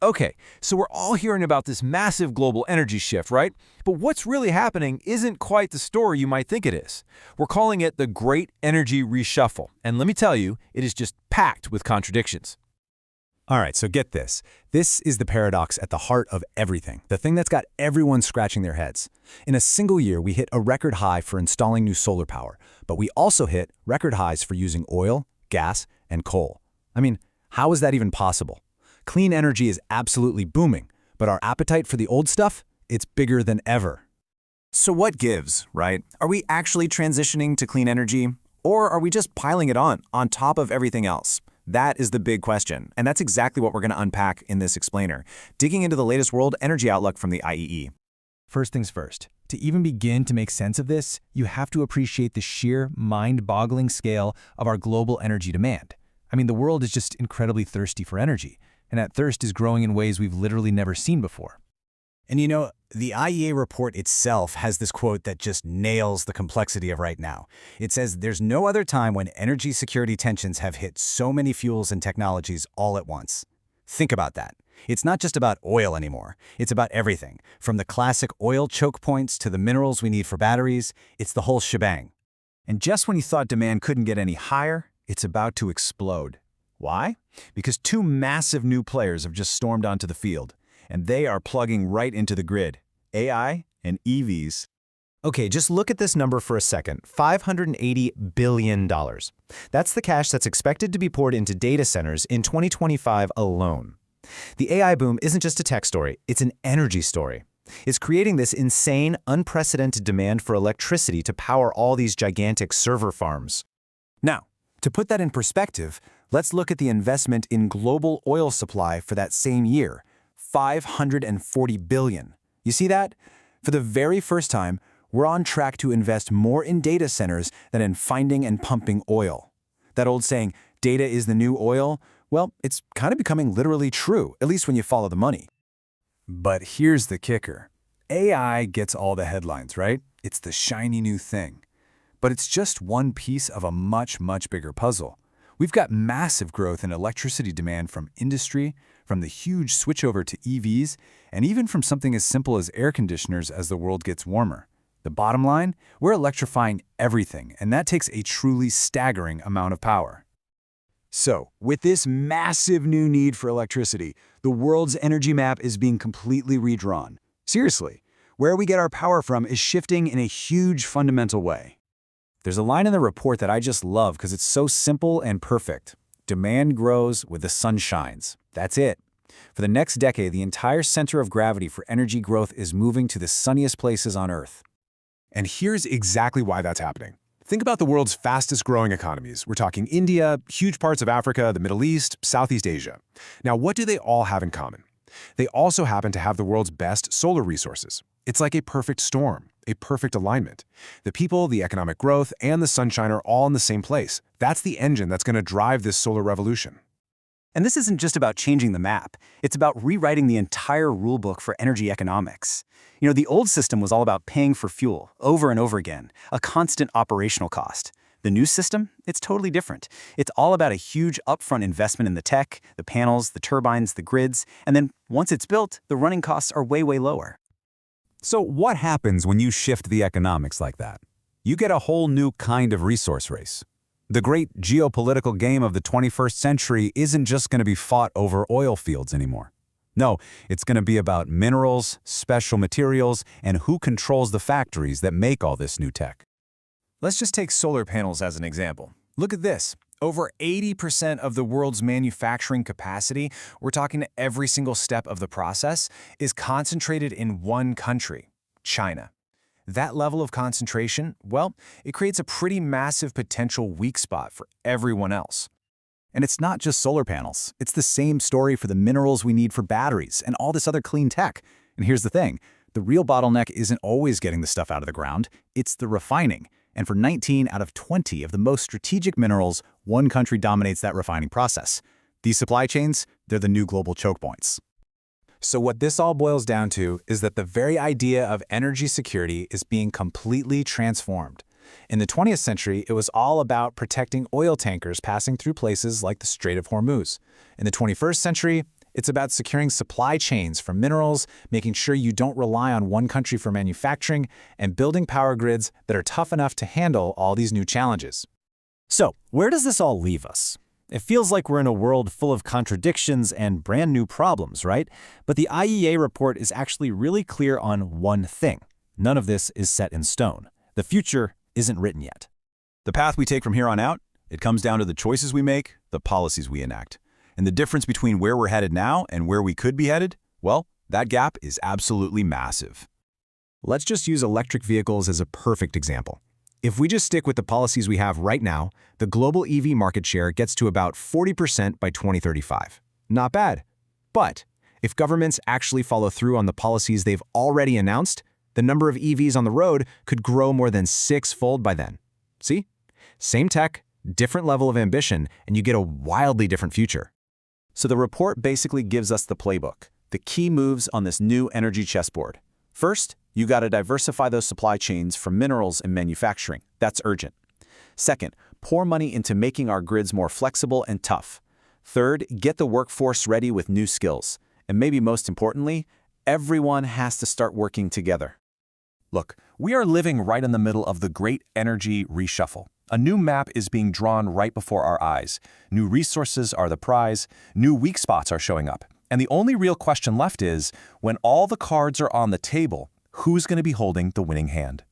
Okay, so we're all hearing about this massive global energy shift, right? But what's really happening isn't quite the story you might think it is. We're calling it the Great Energy Reshuffle, and let me tell you, it is just packed with contradictions. All right, so get this. This is the paradox at the heart of everything, the thing that's got everyone scratching their heads. In a single year, we hit a record high for installing new solar power, but we also hit record highs for using oil, gas, and coal. I mean, how is that even possible? Clean energy is absolutely booming, but our appetite for the old stuff, it's bigger than ever. So what gives, right? Are we actually transitioning to clean energy? Or are we just piling it on top of everything else? That is the big question, and that's exactly what we're going to unpack in this explainer, digging into the latest world energy outlook from the IEE. First things first, to even begin to make sense of this, you have to appreciate the sheer mind-boggling scale of our global energy demand. I mean, the world is just incredibly thirsty for energy, and that thirst is growing in ways we've literally never seen before. And you know, the IEA report itself has this quote that just nails the complexity of right now. It says, "There's no other time when energy security tensions have hit so many fuels and technologies all at once." Think about that. It's not just about oil anymore. It's about everything, from the classic oil choke points to the minerals we need for batteries. It's the whole shebang. And just when you thought demand couldn't get any higher, it's about to explode. Why? Because two massive new players have just stormed onto the field, and they are plugging right into the grid: AI and EVs. Okay, just look at this number for a second, $580 billion. That's the cash that's expected to be poured into data centers in 2025 alone. The AI boom isn't just a tech story, it's an energy story. It's creating this insane, unprecedented demand for electricity to power all these gigantic server farms. Now, to put that in perspective, let's look at the investment in global oil supply for that same year, $540 billion. You see that? For the very first time, we're on track to invest more in data centers than in finding and pumping oil. That old saying, data is the new oil, well, it's kind of becoming literally true, at least when you follow the money. But here's the kicker. AI gets all the headlines, right? It's the shiny new thing. But it's just one piece of a much, much bigger puzzle. We've got massive growth in electricity demand from industry, from the huge switchover to EVs, and even from something as simple as air conditioners as the world gets warmer. The bottom line, we're electrifying everything, and that takes a truly staggering amount of power. So, with this massive new need for electricity, the world's energy map is being completely redrawn. Seriously, where we get our power from is shifting in a huge fundamental way. There's a line in the report that I just love because it's so simple and perfect. Demand grows with the sun shines. That's it. For the next decade, the entire center of gravity for energy growth is moving to the sunniest places on Earth. And here's exactly why that's happening. Think about the world's fastest growing economies. We're talking India, huge parts of Africa, the Middle East, Southeast Asia. Now, what do they all have in common? They also happen to have the world's best solar resources. It's like a perfect storm, a perfect alignment. The people, the economic growth, and the sunshine are all in the same place. That's the engine that's going to drive this solar revolution. And this isn't just about changing the map. It's about rewriting the entire rulebook for energy economics. You know, the old system was all about paying for fuel over and over again, a constant operational cost. The new system, it's totally different. It's all about a huge upfront investment in the tech, the panels, the turbines, the grids, and then once it's built, the running costs are way, way lower. So what happens when you shift the economics like that? You get a whole new kind of resource race. The great geopolitical game of the 21st century isn't just going to be fought over oil fields anymore. No, it's going to be about minerals, special materials, and who controls the factories that make all this new tech. Let's just take solar panels as an example. Look at this. Over 80% of the world's manufacturing capacity, we're talking every single step of the process, is concentrated in one country, China. That level of concentration, well, it creates a pretty massive potential weak spot for everyone else. And it's not just solar panels. It's the same story for the minerals we need for batteries and all this other clean tech. And here's the thing. The real bottleneck isn't always getting the stuff out of the ground. It's the refining. And for 19 out of 20 of the most strategic minerals, one country dominates that refining process. These supply chains, they're the new global choke points. So what this all boils down to is that the very idea of energy security is being completely transformed. In the 20th century, it was all about protecting oil tankers passing through places like the Strait of Hormuz. In the 21st century, It's about securing supply chains for minerals, making sure you don't rely on one country for manufacturing, and building power grids that are tough enough to handle all these new challenges. So, where does this all leave us? It feels like we're in a world full of contradictions and brand new problems, right? But the IEA report is actually really clear on one thing. None of this is set in stone. The future isn't written yet. The path we take from here on out, it comes down to the choices we make, the policies we enact. And the difference between where we're headed now and where we could be headed, well, that gap is absolutely massive. Let's just use electric vehicles as a perfect example. If we just stick with the policies we have right now, the global EV market share gets to about 40% by 2035. Not bad. But if governments actually follow through on the policies they've already announced, the number of EVs on the road could grow more than 6-fold by then. See? Same tech, different level of ambition, and you get a wildly different future. So the report basically gives us the playbook, the key moves on this new energy chessboard. First, you got to diversify those supply chains from minerals and manufacturing. That's urgent. Second, pour money into making our grids more flexible and tough. Third, get the workforce ready with new skills. And maybe most importantly, everyone has to start working together. Look, we are living right in the middle of the great energy reshuffle. A new map is being drawn right before our eyes. New resources are the prize. New weak spots are showing up. And the only real question left is, when all the cards are on the table, who's going to be holding the winning hand?